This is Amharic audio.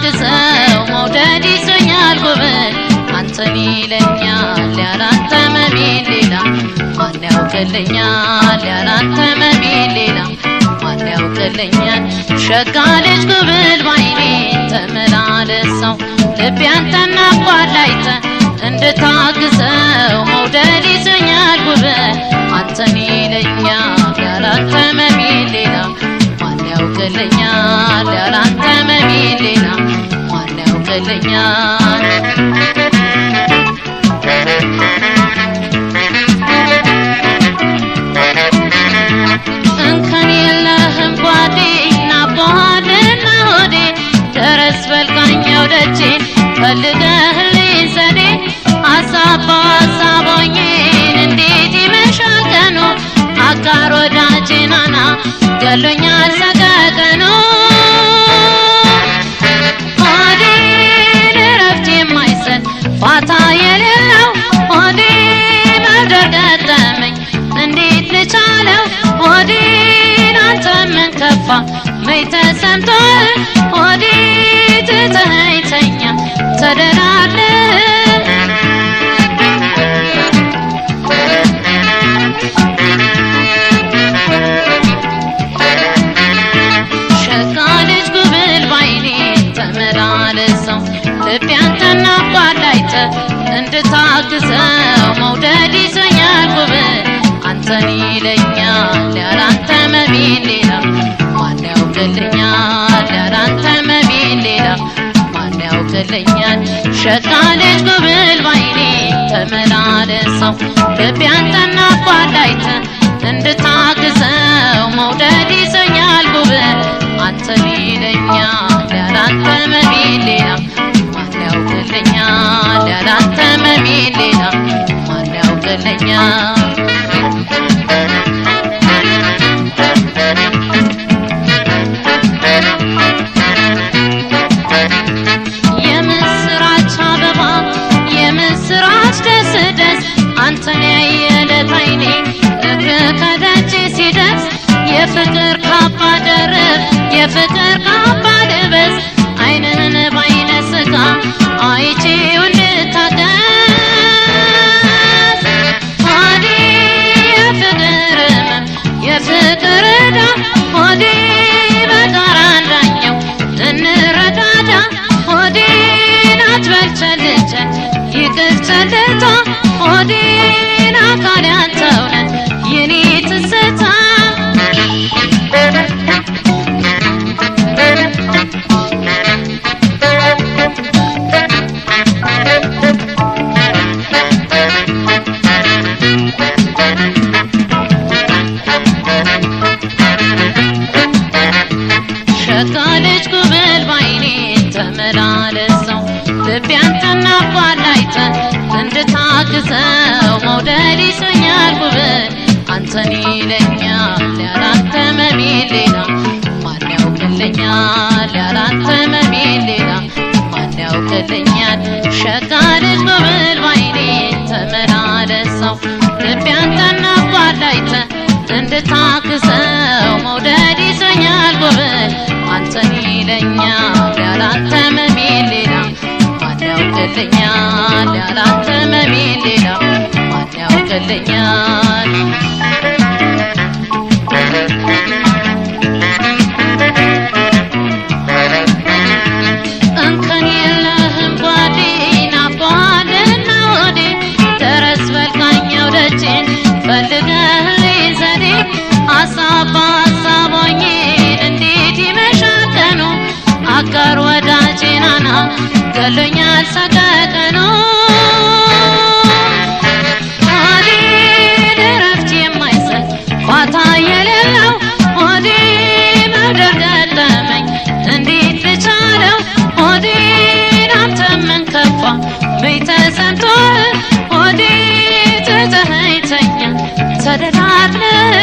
እንድታግዘው መውደድ ይዞኛል ጉብል አንተን ይለኛል ያላንተ መሚል ሌላ ማን ያውቅልኛል ያላንተ መሚል ሌላ ማን ያውቅልኛል ሸጋ ልጅ ጉብል ባይኔ ተመላለሰው ልቤ አንተን ናፍቋል አይተህ እንድታግዘው መውደድ ይዞኛል ጉብል አንተን ይለኛል ያላንተ መሚል ሌላ ማን ያውቅልኛል ያላንተ መሚል ሌላ ማን ያውቅልኛል እንከን የለህም ጓዴ ናፍቆሃልና ሆዴ ድረስ በልካኛው ደጄ ፈልገህልኝ ዘዴ አሳቦኝን እንዴት ይመሻል ቀኑ አጋር ወዳጄ ናና ገሎኛል ሰቀቀኑ ሆዴን እረፍት የማይሰጥ ፋታ የሌለው ሆዴ መውደድ ገጠመኝ እንዴት ልቻለው ሆዴን አንተ ምን ከፋ መች ተሰምቶህ ሆዴ ትተኸኝ ተኛ ተደላድለህ ሸጋ ልጅ ጉብል ባይኔ ተመላለሰው ልቤ አንተን ናፍቋል አይተህ እንድታግዘው መውደድ ይዞኛል ጉብል አንተን ይለኛል ያላንተ መሚል ሌላ ማን ያውቅልኛል ያላንተ መሚል ሌላ ማን ያውቅልኛል ሸጋ ልጅ ጉብል ባይኔ ተመላለሰው ልቤ አንተን ናፍቋል አይተህ እንድታግዘው መውደድ ይዞኛል ጉብል አንተን ይለኛል ያላንተ መሚል ሌላ ማን ያውቅልኛል ያላንተ መሚል ሌላ ማን ያውቅልኛል የምስራች አበባ የምስራች ደስ ደስ አንተን ያየለት አይኔ እግር ከደጅ ሲደርስ የፍቅር ካባ ደርብ የፍቅር ካባ ልበስ አይንህን ባይነ ስጋ አይቼው እንድታገስ ሆዴ የፍቅር ህመም የፍቅር ዕዳ ሆዴ በጋራ እንዳኘው እንረዳዳ ሆዴን አትበል ቸልቸል ይቅር ቸልታ ሆዴን አካል ያንተው ነህ የኔ ትዝታ ሸጋ ልጅ ጉብል ባይኔ ተመላለሰው ልቤ አንተን ናፍቋል አይተህ እንድታግዘው መውደድ ይዞኛል ጉብል አንተን ይለኛል ያላንተ መሚል ሌላ ማን ያውቅልኛል ያላንተ መሚል ሌላ ማን ያውቅልኛል ሸጋ ልጅ ጉብል ባይኔ ተመላለሰው ልቤ አንተን ናፍቋል አይተህ እንድታግዘው መውደድ ይዞኛል ጉብል አንተን ይለኛል ያላንተ መሚል ሌላ ማን ያውቅልኛል ያላንተ መሚል ሌላ ማን ያውቅልኛል እንከን የለህም ጓዴ ናፍቆሃልና ሆዴ ድረስ በልካኛው ደጄን ፈልገህልኝ ዘዴ አሳቦኝን እንዴት ይመሻል ቀኑ አጋር ወዳጄ ናና ገሎኛል ሰቀቀኑ ሆዴን እረፍት የማይሰጥ ፋታ የሌለው ሆዴ መውደድ ገጠመኝ እንዴት ልቻለው ሆዴን አንተ ምን ከፋ መች ተሰምቶህ ሆዴ ትተኸኝ ተኛ ተደላድለህ